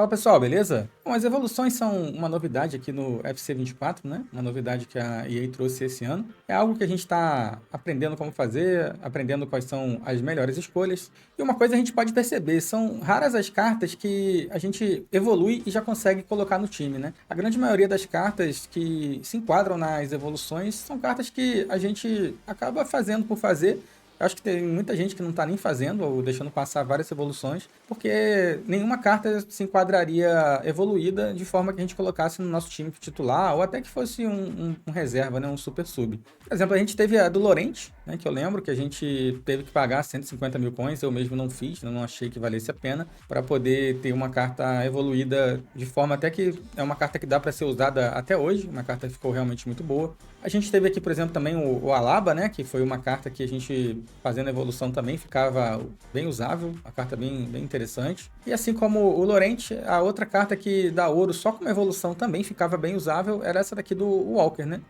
Fala pessoal, beleza? Bom, as evoluções são uma novidade aqui no FC 24, né? Uma novidade que a EA trouxe esse ano. É algo que a gente está aprendendo como fazer, aprendendo quais são as melhores escolhas. E uma coisa a gente pode perceber, são raras as cartas que a gente evolui e já consegue colocar no time, né? A grande maioria das cartas que se enquadram nas evoluções são cartas que a gente acaba fazendo por fazer. Eu acho que tem muita gente que não está nem fazendo ou deixando passar várias evoluções, porque nenhuma carta se enquadraria evoluída de forma que a gente colocasse no nosso time titular, ou até que fosse um reserva, né, um super sub. Por exemplo, a gente teve a do Lorente, né, que eu lembro que a gente teve que pagar 150 mil coins, eu mesmo não fiz, eu não achei que valesse a pena, para poder ter uma carta evoluída de forma até que é uma carta que dá para ser usada até hoje, uma carta que ficou realmente muito boa. A gente teve aqui, por exemplo, também o Alaba, né, que foi uma carta que a gente, fazendo a evolução também, ficava bem usável, uma carta bem interessante. E assim como o Lorente, a outra carta que dá ouro só com uma evolução também ficava bem usável, era essa daqui do Walker, né?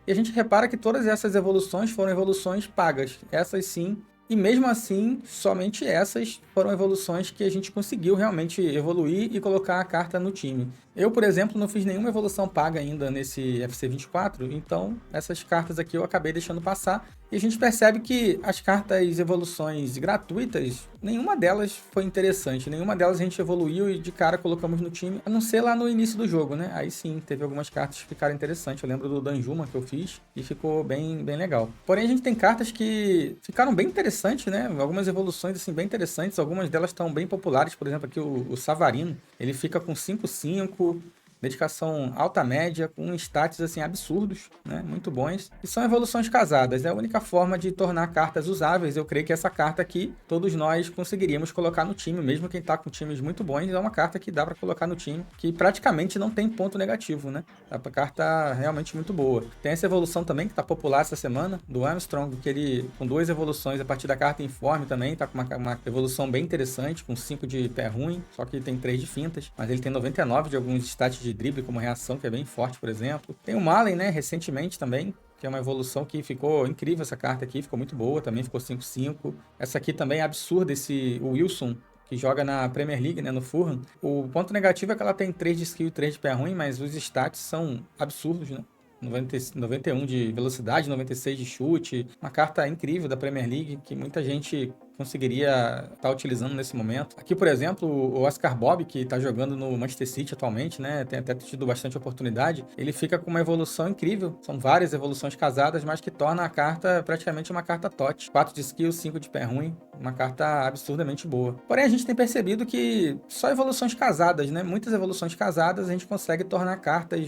E a gente repara que todas essas evoluções foram evoluções pagas, essas sim. E mesmo assim, somente essas foram evoluções que a gente conseguiu realmente evoluir e colocar a carta no time. Eu, por exemplo, não fiz nenhuma evolução paga ainda nesse FC 24, então essas cartas aqui eu acabei deixando passar. E a gente percebe que as cartas evoluções gratuitas, nenhuma delas foi interessante, nenhuma delas a gente evoluiu e de cara colocamos no time, a não ser lá no início do jogo, né? Aí sim, teve algumas cartas que ficaram interessantes. Eu lembro do Danjuma que eu fiz e ficou bem legal. Porém, a gente tem cartas que ficaram bem interessantes, né? Algumas evoluções assim bem interessantes, algumas delas estão bem populares, por exemplo, aqui o Savarino, ele fica com 5/5, dedicação alta média, com stats assim absurdos, né? Muito bons. E são evoluções casadas. É a única forma de tornar cartas usáveis. Eu creio que essa carta aqui, todos nós conseguiríamos colocar no time, mesmo quem tá com times muito bons, é uma carta que dá para colocar no time, que praticamente não tem ponto negativo, né? É uma carta realmente muito boa. Tem essa evolução também, que tá popular essa semana, do Armstrong, que ele, com 2 evoluções a partir da carta Informe também, tá com uma evolução bem interessante, com 5 de pé ruim, só que tem 3 de fintas, mas ele tem 99 de alguns stats de drible como reação, que é bem forte, por exemplo. Tem o Malen, né, recentemente também, que é uma evolução que ficou incrível, essa carta aqui, ficou muito boa, também ficou 5/5. Essa aqui também é absurda, o Wilson, que joga na Premier League, né, no Fulham. O ponto negativo é que ela tem 3 de skill e 3 de pé ruim, mas os stats são absurdos, né? 91 de velocidade, 96 de chute. Uma carta incrível da Premier League que muita gente conseguiria estar utilizando nesse momento. Aqui, por exemplo, o Oscar Bob, que está jogando no Manchester City atualmente, né? Tem até tido bastante oportunidade. Ele fica com uma evolução incrível. São várias evoluções casadas, mas que torna a carta praticamente uma carta TOT. 4 de skill, 5 de pé ruim. Uma carta absurdamente boa. Porém, a gente tem percebido que só evoluções casadas, né? Muitas evoluções casadas a gente consegue tornar cartas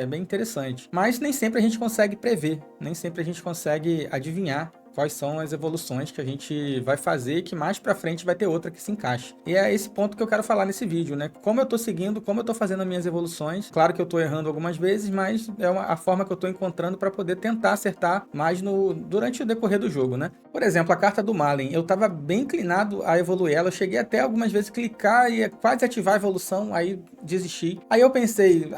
bem interessantes. Mas nem sempre a gente consegue prever, nem sempre a gente consegue adivinhar quais são as evoluções que a gente vai fazer e que mais pra frente vai ter outra que se encaixe. E é esse ponto que eu quero falar nesse vídeo, né? Como eu tô seguindo, como eu tô fazendo as minhas evoluções. Claro que eu tô errando algumas vezes, mas é a forma que eu tô encontrando para poder tentar acertar mais durante o decorrer do jogo, né? Por exemplo, a carta do Malen, eu tava bem inclinado a evoluir ela, eu cheguei até algumas vezes clicar e quase ativar a evolução, aí desisti. Aí eu pensei,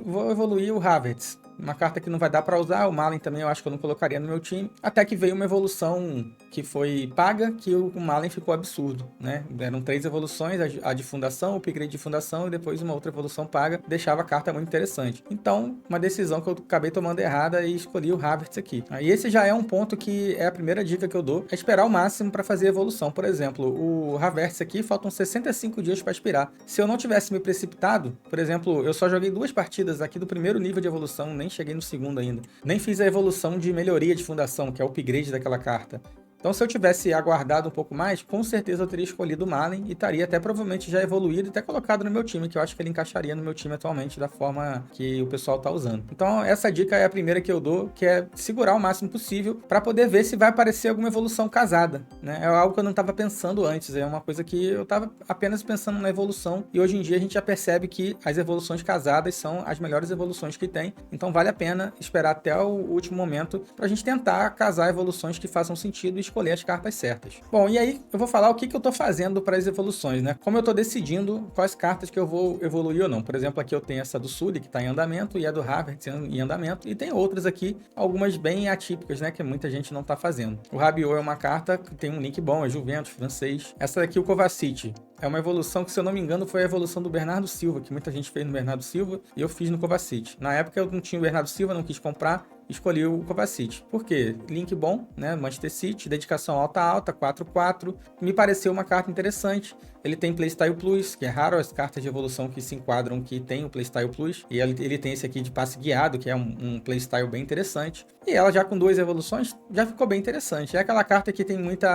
vou evoluir o Havertz. Uma carta que não vai dar para usar, o Malen também eu acho que eu não colocaria no meu time, até que veio uma evolução que foi paga, que o Malen ficou absurdo, né? Eram 3 evoluções, a de fundação, o upgrade de fundação e depois uma outra evolução paga, deixava a carta muito interessante. Então, uma decisão que eu acabei tomando errada e escolhi o Havertz aqui. E esse já é um ponto que é a primeira dica que eu dou, é esperar o máximo para fazer a evolução. Por exemplo, o Havertz aqui, faltam 65 dias para expirar. Se eu não tivesse me precipitado, por exemplo, eu só joguei 2 partidas aqui do primeiro nível de evolução, nem cheguei no segundo ainda. Nem fiz a evolução de melhoria de fundação, que é o upgrade daquela carta. Então, se eu tivesse aguardado um pouco mais, com certeza eu teria escolhido o Malen e estaria até provavelmente já evoluído e até colocado no meu time, que eu acho que ele encaixaria no meu time atualmente da forma que o pessoal está usando. Então, essa dica é a primeira que eu dou, que é segurar o máximo possível para poder ver se vai aparecer alguma evolução casada, né? É algo que eu não estava pensando antes, é uma coisa que eu estava apenas pensando na evolução e hoje em dia a gente já percebe que as evoluções casadas são as melhores evoluções que tem. Então, vale a pena esperar até o último momento para a gente tentar casar evoluções que façam sentido e escolher as cartas certas. Bom, e aí eu vou falar o que eu tô fazendo para as evoluções, né? Como eu tô decidindo quais cartas que eu vou evoluir ou não. Por exemplo, aqui eu tenho essa do Sully, que tá em andamento, e a do Havertz em andamento, e tem outras aqui, algumas bem atípicas, né? Que muita gente não tá fazendo. O Rabiot é uma carta que tem um link bom, é Juventus, francês. Essa daqui, o Kovacic, é uma evolução que, se eu não me engano, foi a evolução do Bernardo Silva, que muita gente fez no Bernardo Silva, e eu fiz no Kovacic. Na época eu não tinha o Bernardo Silva, não quis comprar, escolhi o Kovacic. Por quê? Link bom, né? Manchester City, dedicação alta, 4-4. Me pareceu uma carta interessante. Ele tem Playstyle Plus, que é raro as cartas de evolução que se enquadram que tem o Playstyle Plus. E ele tem esse aqui de passe guiado, que é um Playstyle bem interessante. E ela já com 2 evoluções, já ficou bem interessante. É aquela carta que tem muito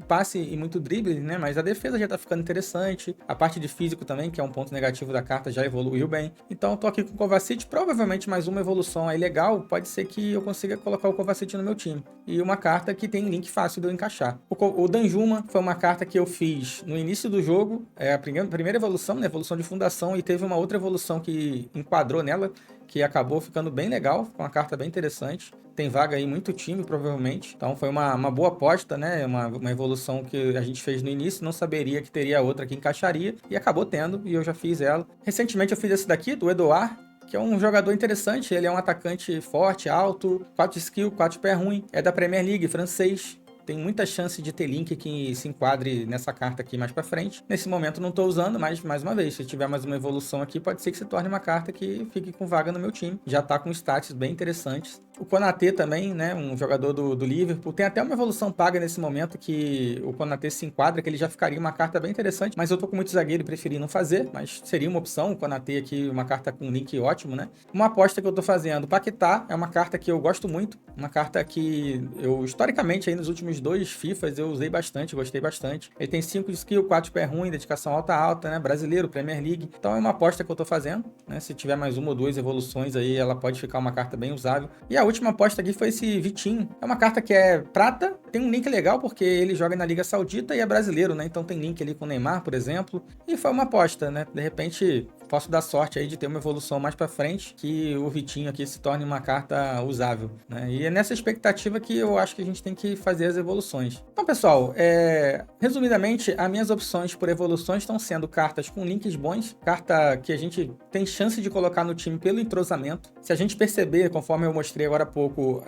passe e muito drible, né? Mas a defesa já tá ficando interessante. A parte de físico também, que é um ponto negativo da carta, já evoluiu bem. Então eu tô aqui com o Kovacic, provavelmente mais uma evolução aí legal. Pode ser que eu consiga colocar o Kovacic no meu time. E uma carta que tem link fácil de eu encaixar. O Danjuma foi uma carta que eu fiz no início do jogo, é a primeira evolução, né? Evolução de fundação, e teve uma outra evolução que enquadrou nela, que acabou ficando bem legal, com uma carta bem interessante. Tem vaga aí muito time, provavelmente. Então foi uma boa aposta, né? Uma evolução que a gente fez no início, não saberia que teria outra que encaixaria, e acabou tendo, e eu já fiz ela. Recentemente eu fiz esse daqui, do Eduard, que é um jogador interessante. Ele é um atacante forte, alto, 4 skill, 4 pé ruim, é da Premier League, francês. Tem muita chance de ter link que se enquadre nessa carta aqui mais pra frente. Nesse momento não tô usando, mas mais uma vez, se tiver mais uma evolução aqui, pode ser que se torne uma carta que fique com vaga no meu time. Já tá com stats bem interessantes. O Konaté também, né, um jogador do Liverpool. Tem até uma evolução paga nesse momento que o Konaté se enquadra, que ele já ficaria uma carta bem interessante, mas eu tô com muito zagueiro e preferi não fazer, mas seria uma opção. O Konaté aqui, uma carta com link ótimo, né? Uma aposta que eu tô fazendo, Paquetá, é uma carta que eu gosto muito, uma carta que eu, historicamente, aí nos últimos 2 FIFAs, eu usei bastante, gostei bastante. Ele tem 5 de skill, 4 pé ruim, dedicação alta, né? Brasileiro, Premier League. Então é uma aposta que eu tô fazendo, né? Se tiver mais uma ou 2 evoluções aí, ela pode ficar uma carta bem usável. E a última aposta aqui foi esse Vitinho. É uma carta que é prata, tem um link legal porque ele joga na Liga Saudita e é brasileiro, né? Então tem link ali com o Neymar, por exemplo. E foi uma aposta, né? De repente, posso dar sorte aí de ter uma evolução mais pra frente, que o Vitinho aqui se torne uma carta usável, né? E é nessa expectativa que eu acho que a gente tem que fazer as evoluções. Então, pessoal, resumidamente, as minhas opções por evoluções estão sendo cartas com links bons, carta que a gente tem chance de colocar no time pelo entrosamento. Se a gente perceber, conforme eu mostrei agora há pouco,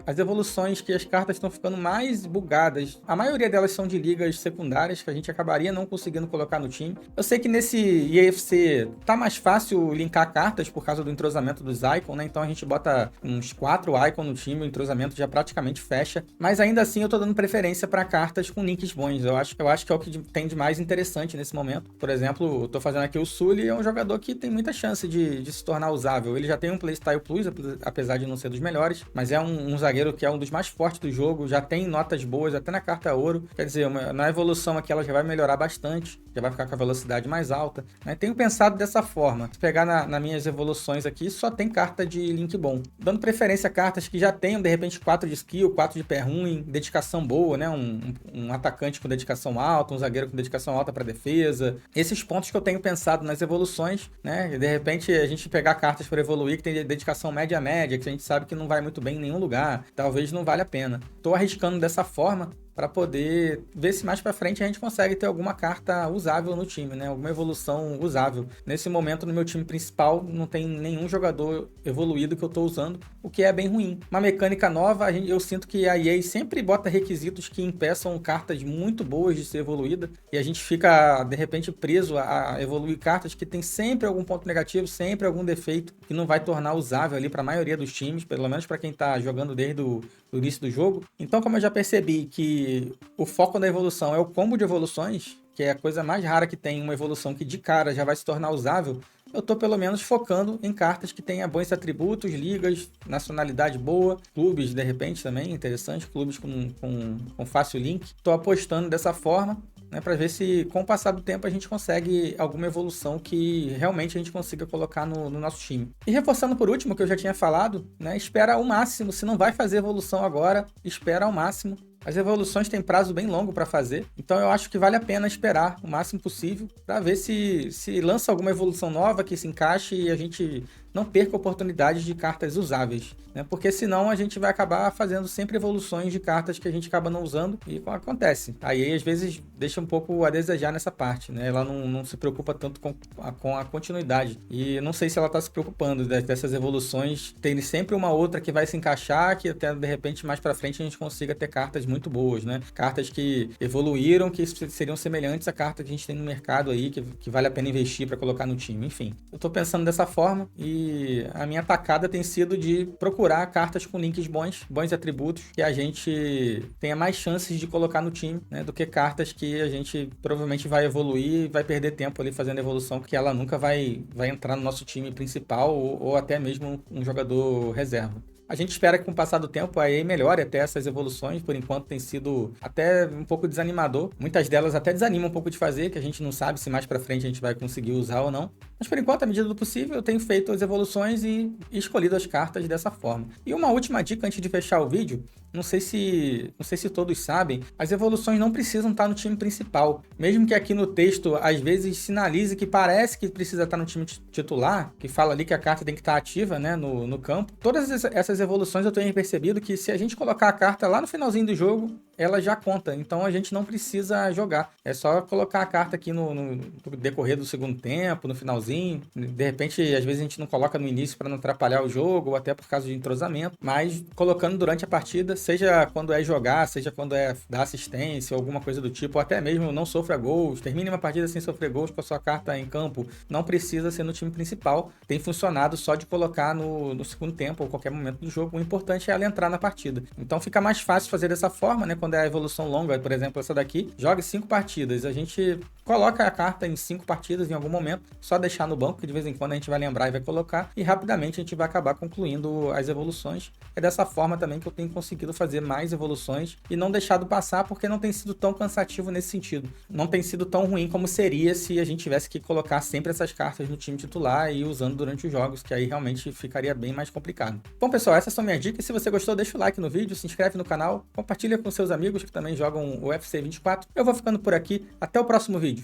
as evoluções que as cartas estão ficando mais bugadas, a maioria delas são de ligas secundárias, que a gente acabaria não conseguindo colocar no time. Eu sei que nesse IFC tá mais fácil linkar cartas por causa do entrosamento dos icons, né? Então a gente bota uns 4 icons no time, o entrosamento já praticamente fecha. Mas ainda assim eu tô dando preferência para cartas com links bons. Eu acho que é o que tem de mais interessante nesse momento. Por exemplo, eu tô fazendo aqui o Sully, é um jogador que tem muita chance de se tornar usável. Ele já tem um Playstyle Plus, apesar de não ser dos melhores, mas é um zagueiro que é um dos mais fortes do jogo, já tem notas boas, até na carta ouro. Quer dizer, na evolução aqui ela já vai melhorar bastante, já vai ficar com a velocidade mais alta, né? Tenho pensado dessa forma. Se pegar nas minhas evoluções aqui, só tem carta de link bom. Dando preferência a cartas que já tenham, de repente, 4 de skill, 4 de pé ruim, dedicação boa, né? Um atacante com dedicação alta, um zagueiro com dedicação alta para defesa. Esses pontos que eu tenho pensado nas evoluções, né? De repente, a gente pegar cartas para evoluir que tem dedicação média, que a gente sabe que não vai muito bem em nenhum lugar. Talvez não valha a pena. Tô arriscando dessa forma para poder ver se mais para frente a gente consegue ter alguma carta usável no time, né? Alguma evolução usável. Nesse momento, no meu time principal, não tem nenhum jogador evoluído que eu tô usando, o que é bem ruim. Uma mecânica nova, eu sinto que a EA sempre bota requisitos que impeçam cartas muito boas de ser evoluída, e a gente fica, de repente, preso a evoluir cartas que tem sempre algum ponto negativo, sempre algum defeito, que não vai tornar usável ali para a maioria dos times, pelo menos para quem tá jogando desde o início do jogo. Então, como eu já percebi que o foco da evolução é o combo de evoluções, que é a coisa mais rara que tem, uma evolução que de cara já vai se tornar usável, eu tô pelo menos focando em cartas que tenham bons atributos, ligas, nacionalidade boa, clubes de repente também, interessante, clubes com fácil link. Tô apostando dessa forma, né, para ver se com o passar do tempo a gente consegue alguma evolução que realmente a gente consiga colocar no nosso time. E reforçando por último, que eu já tinha falado, né, espera ao máximo, se não vai fazer evolução agora, espera ao máximo. As evoluções têm prazo bem longo para fazer, então eu acho que vale a pena esperar o máximo possível para ver se lança alguma evolução nova que se encaixe e a gente não perca oportunidades de cartas usáveis, né? Porque senão a gente vai acabar fazendo sempre evoluções de cartas que a gente acaba não usando e acontece. Aí às vezes deixa um pouco a desejar nessa parte, né? Ela não se preocupa tanto com a continuidade. E não sei se ela está se preocupando dessas evoluções, tem sempre uma outra que vai se encaixar, que até de repente mais para frente a gente consiga ter cartas muito boas, né? Cartas que evoluíram, que seriam semelhantes a cartas que a gente tem no mercado aí, que vale a pena investir para colocar no time. Enfim, eu tô pensando dessa forma e a minha tacada tem sido de procurar cartas com links bons atributos, que a gente tenha mais chances de colocar no time, né? Do que cartas que a gente provavelmente vai evoluir e vai perder tempo ali fazendo evolução, porque ela nunca vai entrar no nosso time principal ou até mesmo um jogador reserva. A gente espera que com o passar do tempo a EA melhore até essas evoluções, por enquanto tem sido até um pouco desanimador. Muitas delas até desanimam um pouco de fazer, que a gente não sabe se mais pra frente a gente vai conseguir usar ou não. Mas por enquanto, à medida do possível, eu tenho feito as evoluções e escolhido as cartas dessa forma. E uma última dica antes de fechar o vídeo, não sei se todos sabem, as evoluções não precisam estar no time principal. Mesmo que aqui no texto, às vezes, sinalize que parece que precisa estar no time titular, que fala ali que a carta tem que estar ativa, né, no campo. Todas essas evoluções eu tenho percebido que se a gente colocar a carta lá no finalzinho do jogo, ela já conta. Então a gente não precisa jogar. É só colocar a carta aqui no decorrer do segundo tempo, no finalzinho. De repente, às vezes a gente não coloca no início para não atrapalhar o jogo, ou até por causa de entrosamento. Mas colocando durante a partida, seja quando é jogar, seja quando é dar assistência, ou alguma coisa do tipo, ou até mesmo não sofra gols, termine uma partida sem sofrer gols com a sua carta em campo, não precisa ser no time principal. Tem funcionado só de colocar no segundo tempo, ou qualquer momento do jogo. O importante é ela entrar na partida. Então fica mais fácil fazer dessa forma, né? Quando é a evolução longa, por exemplo, essa daqui, jogue 5 partidas. A gente coloca a carta em 5 partidas em algum momento, só deixar no banco, que de vez em quando a gente vai lembrar e vai colocar, e rapidamente a gente vai acabar concluindo as evoluções. É dessa forma também que eu tenho conseguido fazer mais evoluções e não deixado passar, porque não tem sido tão cansativo nesse sentido. Não tem sido tão ruim como seria se a gente tivesse que colocar sempre essas cartas no time titular e ir usando durante os jogos, que aí realmente ficaria bem mais complicado. Bom, pessoal, essas são minhas dicas. Se você gostou, deixa o like no vídeo, se inscreve no canal, compartilha com seus amigos que também jogam o UFC 24. Eu vou ficando por aqui. Até o próximo vídeo.